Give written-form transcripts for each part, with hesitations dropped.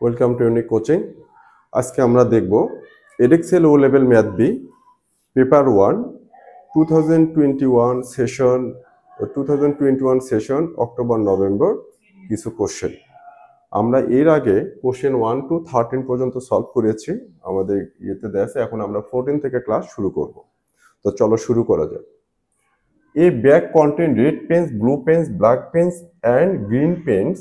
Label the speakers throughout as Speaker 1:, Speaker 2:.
Speaker 1: Welcome to unique coaching. আজকে আমরা দেখব Edexcel O level math B paper 1 2021 session October November কিছু question. আমরা এর আগে কোশ্চেন 1 to 13 পর্যন্ত সলভ করেছি, আমাদের ইয়েতে দেয়া আছে। এখন আমরা 14 থেকে ক্লাস শুরু করব। তো চলো শুরু করা যাক। A bag contain red pens, blue pens, black pens and green pens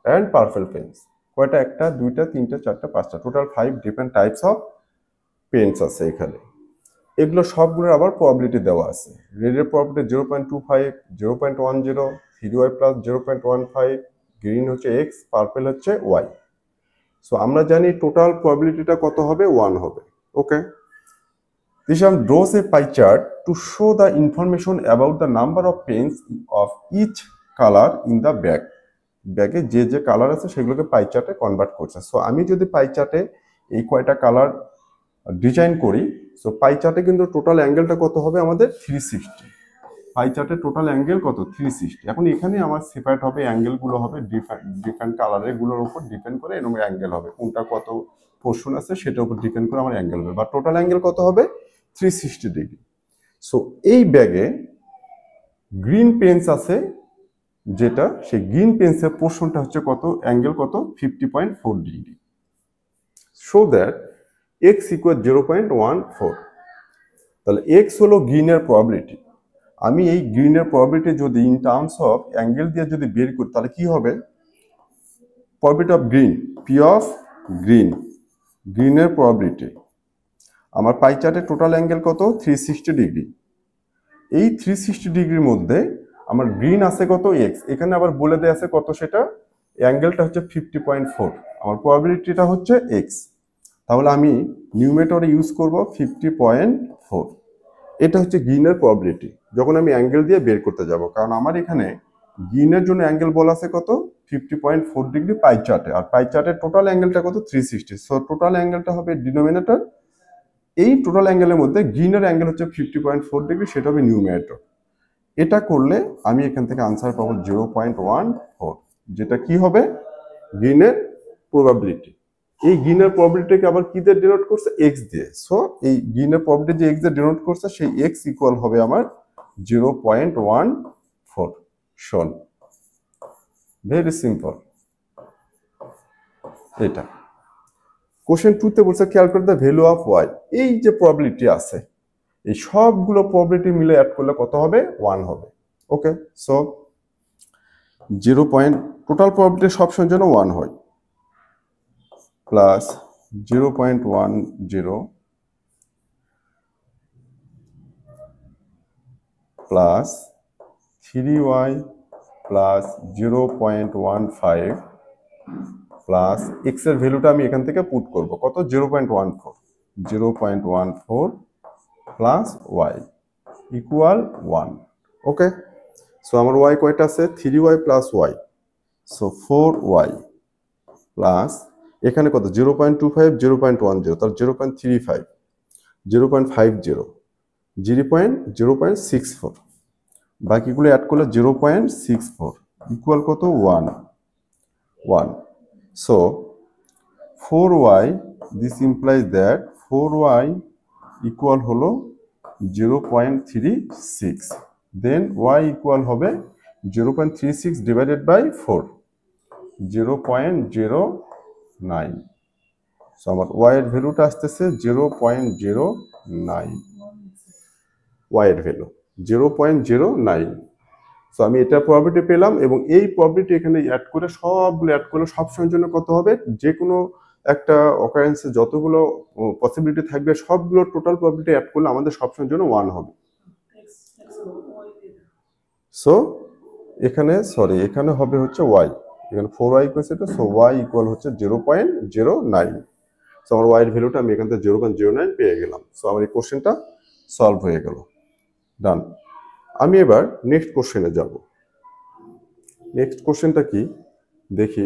Speaker 1: and purple pens. কয়টা? একটা, দুইটা, তিনটা, চারটা, পাঁচটা, total 5 different types of pens আছে এখানে। এগুলো সবগুলোর আবার প্রবাবিলিটি দেওয়া আছে। রেডের প্রবাবিলিটি 0.25, 0.10, 3y প্লাস 0.15, গ্রিন হচ্ছে x, পার্পল হচ্ছে y। সো আমরা জানি টোটাল প্রবাবিলিটিটা কত হবে? 1 হবে। ওকে, Disham draws a pie chart to show the information about the number of pens of each color in the bag. ব্যাগে যে যে কালার আছে সেগুলোকে পাই চার্টে কনভার্ট করছে। সো আমি যদি পাই চার্টে এই কয়টা কালার ডিজাইন করি, সো পাই চার্টে কিন্তু টোটাল অ্যাঙ্গেলটা কত হবে আমাদের? 360। পাই চার্টে টোটাল অ্যাঙ্গেল কত? 360। এখন এখানে আমার সেপারেট হবে, অ্যাঙ্গেলগুলো হবে ডিফারেন্ট কালারের গুলোর উপর ডিপেন্ড করে এরকম অ্যাঙ্গেল হবে। কোনটা কত পোর্শন আছে সেটার উপর ডিপেন্ড করে আমার অ্যাঙ্গেল হবে, বা টোটাল অ্যাঙ্গেল কত হবে? 360 ডিগ্রি। সো এই ব্যাগে গ্রিন পেন্স আছে, যেটা সেই গ্রিন পেন্সের পোর্শনটা হচ্ছে কত? অ্যাঙ্গেল কত? 50.4 degree. So that x equal 0.14। তাহলে এক্স হলো গ্রিনের প্রবাবিলিটি। আমি এই গ্রিনের প্রবাবিলিটি যদি ইন টার্মস অফ অ্যাঙ্গেল দিয়ে যদি বের করি, তাহলে কি হবে? Probability of green, P of green, গ্রিনের প্রবাবিলিটি। আমার পাই চার্টে টোটাল অ্যাঙ্গেল কত? 360 ডিগ্রি। এই 360 ডিগ্রির মধ্যে আমার গ্রিন আছে কত? এক্স। এখানে আবার বলে দেয়া আছে কত সেটা? অ্যাঙ্গেলটা হচ্ছে 50.4, আমার প্রবাবিলিটিটা হচ্ছে এক্স। তাহলে আমি নিউমেটরে ইউজ করব 50.4। এটা হচ্ছে গ্রিনের প্রবাবিলিটি যখন আমি অ্যাঙ্গেল দিয়ে বের করতে যাব, কারণ আমার এখানে গ্রিনের জন্য অ্যাঙ্গেল বলা আছে কত? 50.4 ডিগ্রি পাই চার্টে, আর পাই চার্টের টোটাল অ্যাঙ্গেলটা কত? 360। সো টোটাল অ্যাঙ্গেলটা হবে ডিনোমিনেটর। এই টোটাল অ্যাঙ্গেলের মধ্যে গ্রিনের অ্যাঙ্গেল হচ্ছে 50.4 ডিগ্রি, সেটা হবে নিউমেটর। এটা করলে আমি এখান থেকে আনসার পাবো 0.14, যেটা কি হবে? গ্রিনের প্রবাবিলিটি। এই গ্রিনের প্রবাবিলিটিকে আবার কি দিয়ে ডিনোট করছে? এক্স দিয়ে। সো এই গ্রিনের প্রবাবিলিটি যে এক্স দিয়ে ডিনোট করছে, সেই এক্স ইকুয়াল হবে আমার 0.14। শোন, ভেরি সিম্পল। এটা কোশ্চেন 2 তে বলছে calculate the value of y. এই যে প্রবাবিলিটি আছে, এই সবগুলো প্রবাবিলিটি মিলে অ্যাড করলে কত হবে? 1 হবে। ওকে, সো 0. টোটাল প্রবাবিলিটি সবসময়ের জন্য 1 হয়, plus 0.10 plus 3y plus 0.15 plus x এর ভ্যালুটা আমি এখান থেকে পুট করব কত? 0.14 প্লাস y ইকুয়াল 1। ওকে, সো আমার y কয়টা আছে? 3y plus y, so 4y plus এখানে কত? 0.25, 0.10, তার 0.35, 0.50, 0.64, বাকিগুলো অ্যাড করলে 0.64 ইকুয়াল কত? 1। So 4y, this implies that 4y equal হলো 0.36, দেন y ইকুয়াল হবে 0.36 ডিভাইডেড বাই 4, 0.09। সো আমার y এর ভ্যালুটা আসতেছে 0.09, y এর ভ্যালু 0.09। সো আমি এটা প্রবাবিলিটি পেলাম, এবং এই প্রবাবিলিটি এখানে অ্যাড করে সবগুলো অ্যাড করলে সবসময়ের জন্য কত হবে? যে কোনো একটা অকারেন্সে যতগুলো পসিবিলিটি থাকবে সবগুলো টোটাল প্রবাবিলিটি অ্যাড করলে আমাদের সবসময়ের জন্য 1 হবে। সো এখানে হবে হচ্ছে y, এখানে 4y করেছে এটা, সো y ইকুয়াল হচ্ছে 0.09। সো আমার y এর ভ্যালুটা আমি এখান থেকে 0.09 পেয়ে গেলাম। সো আমার এই কোশ্চেনটা সলভ হয়ে গেল, ডান। আমি এবার নেক্সট কোশ্চেনে যাব। নেক্সট কোশ্চেনটা কি দেখি।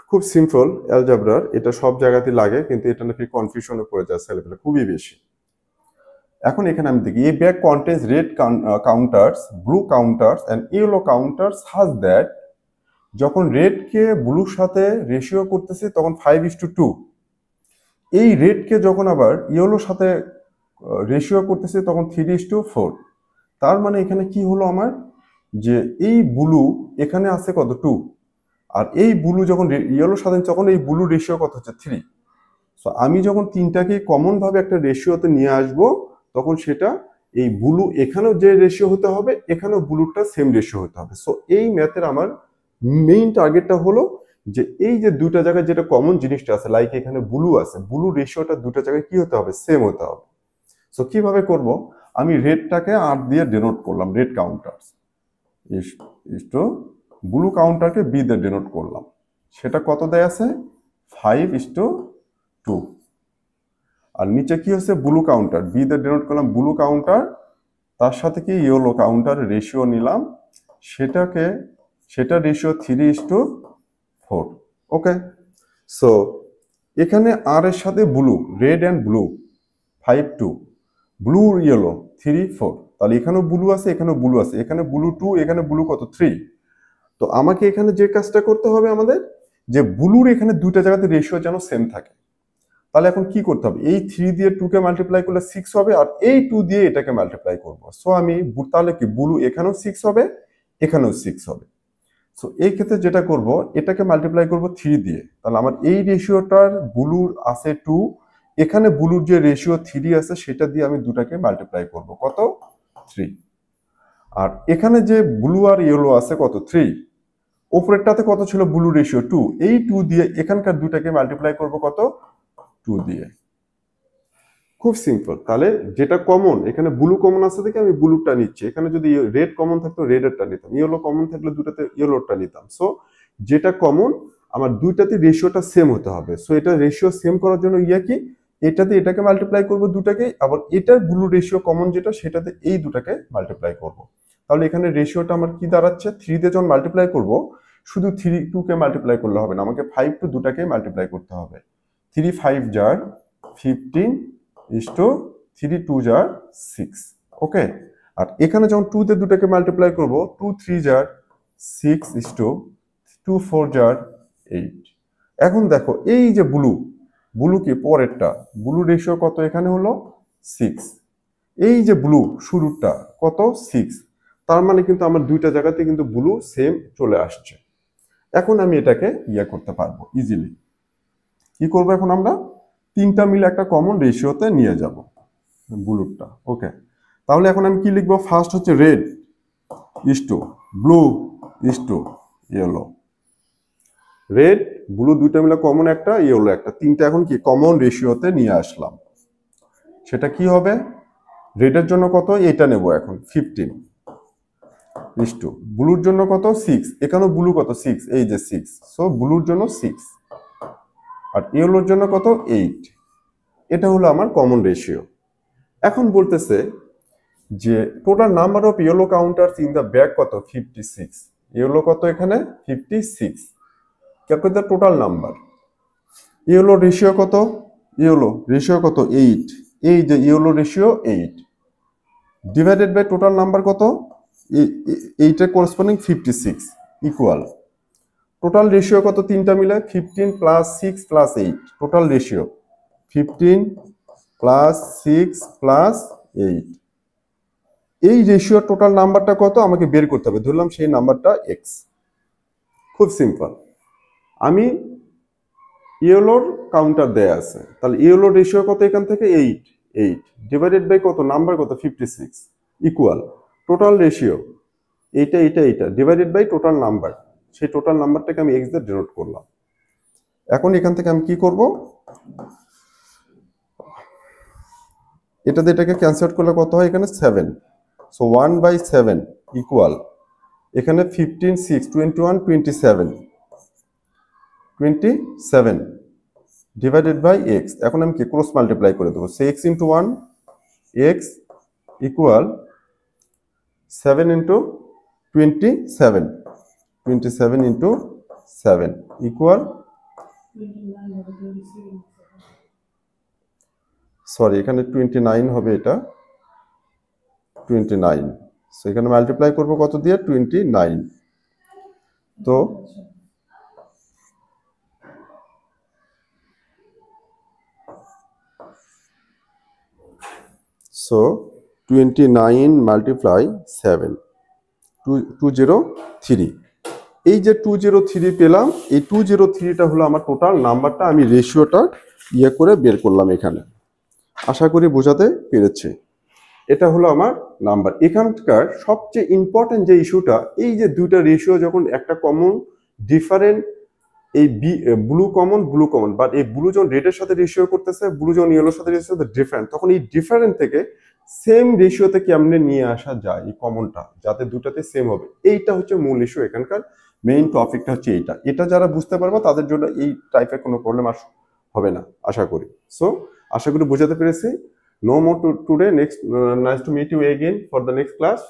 Speaker 1: খুব সিম্পল অ্যালজেব্রার, এটা সব জায়গাতেই লাগে, কিন্তু এটা নাকি কনফিউশনে পড়ে যায় ছেলেপেলে খুবই বেশি। এখন এখানে আমি দেখি a bag contains red counters, blue counters and yellow counters such that যখন রেডকে ব্লুর সাথে রেশিও করতেছি তখন 5:2। এই রেডকে যখন আবার ইয়েলোর সাথে রেশিও করতেছি তখন 3:4। তার মানে এখানে কি হলো আমার, যে এই ব্লু এখানে আছে কত 2, আর এই ব্লু যখন ইয়েলোর সাথে তখন এই ব্লু রেশিও কত হচ্ছে 3। সো আমি যখন তিনটাকে কমন ভাবে একটা রেশিওতে নিয়ে আসব তখন সেটা এই ব্লু এখানেও যে রেশিও হতে হবে এখানেও ব্লুটা সেম রেশিও হতে হবে। সো এই ম্যাথের আমার মেইন টার্গেটটা হলো যে এই যে দুইটা জায়গায় যেটা কমন জিনিসটা আছে, লাইক এখানে ব্লু আছে, ব্লু রেশিওটা দুটো জায়গায় কি হতে হবে, সেম হতে হবে। সো কিভাবে করব, আমি রেডটাকে 8 দিয়ে ডেনোট করলাম, রেড কাউন্টার ইস্টো ব্লু কাউন্টারকে বি দিয়ে ডেনোট করলাম, সেটা কত দেয় আছে 5:2। আর নিচে কি হচ্ছে ব্লু কাউন্টার, বি দিয়ে ডেনোট করলাম ব্লু কাউন্টার, তার সাথে কি ইয়েলো কাউন্টার রেশিও নিলাম, সেটা রেশিও 3:4। ওকে, সো এখানে আর এর সাথে blue, red and blue 5:2, blue yellow 3:4, তাহলে এখানেও ব্লু আছে এখানেও ব্লু আছে, এখানে ব্লু 2 এখানে ব্লু কত 3। তো আমাকে এখানে যে কাজটা করতে হবে আমাদের, যে ব্লুর এখানে দুইটা জায়গাতে রেশিও যেন সেম থাকে। তাহলে এখন কি করতে হবে, এই 3 দিয়ে 2 কে মাল্টিপ্লাই করলে 6 হবে, আর এই 2 দিয়ে এটাকে মাল্টিপ্লাই করব। সো আমি তাহলে কি ব্লু এখানেও 6 হবে এখানেও 6 হবে। সো এই ক্ষেত্রে যেটা করব, এটাকে মাল্টিপ্লাই করব 3 দিয়ে, তাহলে আমার এই রেশিওটার ব্লুর আছে 2, এখানে ব্লুর যে রেশিও 3 আছে সেটা দিয়ে আমি দুটাকে মাল্টিপ্লাই করব, কত 3। আর এখানে যে ব্লু আর ইয়েলো আছে কত 3, উপরেরটাতে কত ছিল ব্লু রেশিও 2, এই 2 দিয়ে এখানকার দুটাকে মাল্টিপ্লাই করব কত 2 দিয়ে। খুব সিম্পল। তাহলে যেটা কমন, এখানে ব্লু কমন আছে দেখে আমি ব্লুটা নিচ্ছি, এখানে যদি রেড কমন থাকতো রেডেরটা নিতাম, ইয়েলো কমন থাকলে দুটাতে ইয়েলোটা নিতাম। সো যেটা কমন আমার দুইটাতে রেশিওটা সেম হতে হবে। সো এটা রেশিও সেম করার জন্য কি এটাতে এটাকে মাল্টিপ্লাই করব দুটাকে, আবার এটার ব্লু রেশিও কমন যেটা সেটাতে এই দুটাকে মাল্টিপ্লাই করব। তাহলে এখানে রেশিওটা আমার কি দাঁড়াচ্ছে, 3 দিয়ে যখন মাল্টিপ্লাই করব শুধু 2 কে মাল্টিপ্লাই করলে হবে না, আমাকে 5 টু দুটাকে মাল্টিপ্লাই করতে হবে। 3 5 jar 15 3 2 jar 6। ওকে, আর এখানে যখন 2 তে দুটাকে মাল্টিপ্লাই করব 2 3 jar 6 2 4 jar 8। এখন দেখো এই যে ব্লু কি পরেরটা, ব্লু রেশিও কত এখানে হলো 6, এই যে ব্লু শুরুটা কত 6, তার মানে কিন্তু আমার দুইটা জায়গাতে কিন্তু ব্লু সেম চলে আসছে। এখন আমি এটাকে করতে পারবো ইজিলি। কি করবো এখন, আমরা তিনটা মিলে একটা কমন রেশিওতে নিয়ে যাব ব্লুটা। ওকে, তাহলে এখন আমি কি লিখবো, ফার্স্ট হচ্ছে red is to blue is to yellow, red blue দুইটা মিলে কমন একটা, ইয়েলো একটা, তিনটা এখন কি কমন রেশিওতে নিয়ে আসলাম। সেটা কি হবে, রেডের জন্য কত এটা নেব এখন 15 ইস্টু ব্লুর জন্য কত 6, এখানেও ব্লু কত 6, এই যে 6, সো ব্লুর জন্য 6, আর ইয়েলোর জন্য কত 8। এটা হলো আমার কমন রেশিও। এখন বলতেছে যে total number of yellow counters in the bag কত 56, ইয়েলো কত এখানে 56, calculate the total number. Yellow ratio কত, ইয়েলো রেশিও কত 8, এই যে yellow ratio 8 divided by total number কত, এইটার করেসপন্ডিং 56 ইকুয়াল টোটাল রেশিও কত, তিনটা মিলে 15 plus 6 plus 8, total ratio 15 plus 6 plus 8। এই রেশিওর টোটাল নাম্বারটা কত আমাকে বের করতে হবে, ধরলাম সেই নাম্বারটা x। খুব সিম্পল, আমি ইয়েলোর কাউন্টার দেয়া আছে, তাহলে ইয়েলোর রেশিও কত এখান থেকে 8 ডিভাইডেড বাই কত নাম্বার কত 56 ইকুয়াল টোটাল রেশিও এইটা ডিভাইডেড বাই টোটাল নাম্বার, সেই টোটাল নাম্বারটাকে আমি x দিয়ে ডিনোট করলাম। এখন এখান থেকে আমি কি করব, এটাতে এটাকে ক্যান্সেল করলে কত হয় এখানে 7, সো 1/7 ইকুয়াল এখানে 15 6 21 27 ডিভাইডেড বাই x। এখন আমি কি ক্রস মাল্টিপ্লাই করে দেবো, so x into 1 x equal 7 into 27 into 7 equal, sorry এখানে 29 হবে, এটা 29, সো এখানে মাল্টিপ্লাই করবো কত দিয়ে 29। তো সো 29 মাল্টিপ্লাই 7 203। এই যে 203 পেলাম, এই 203টা হলো আমার টোটাল নাম্বারটা, আমি রেশিওটা ইয়ে করে বের করলাম এখানে। আশা করি বোঝাতে পেরেছি। এটা হলো আমার নাম্বার। এখানকার সবচেয়ে ইম্পর্টেন্ট যে ইস্যুটা, এই যে দুইটা রেশিও যখন একটা কমন ডিফারেন্ট, এই ব্লু কমন, বাট এই ব্লু যখন রেডের সাথে রেশিও করতেছে, ব্লু যখন ইয়েলোর সাথে রেশিও ডিফারেন্ট, তখন এই ডিফারেন্ট থেকে সেম রেশিওতে কেমনে নিয়ে আসা যায় এই কমনটা, যাতে দুটাতে সেম হবে। এইটা হচ্ছে মূল ইস্যু। এখানকার মেইন টপিকটা হচ্ছে এইটা। এটা যারা বুঝতে পারবে তাদের জন্য এই টাইপের কোনো প্রবলেম হবে না আশা করি। সো আশা করি বোঝাতে পেরেছি। No more today, next nice to meet you again for the next class.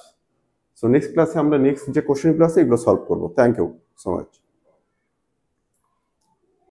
Speaker 1: So next ক্লাসে আমরা নেক্সট যে কোশ্চেনগুলো আছে এগুলো সলভ করবো। Thank you so much.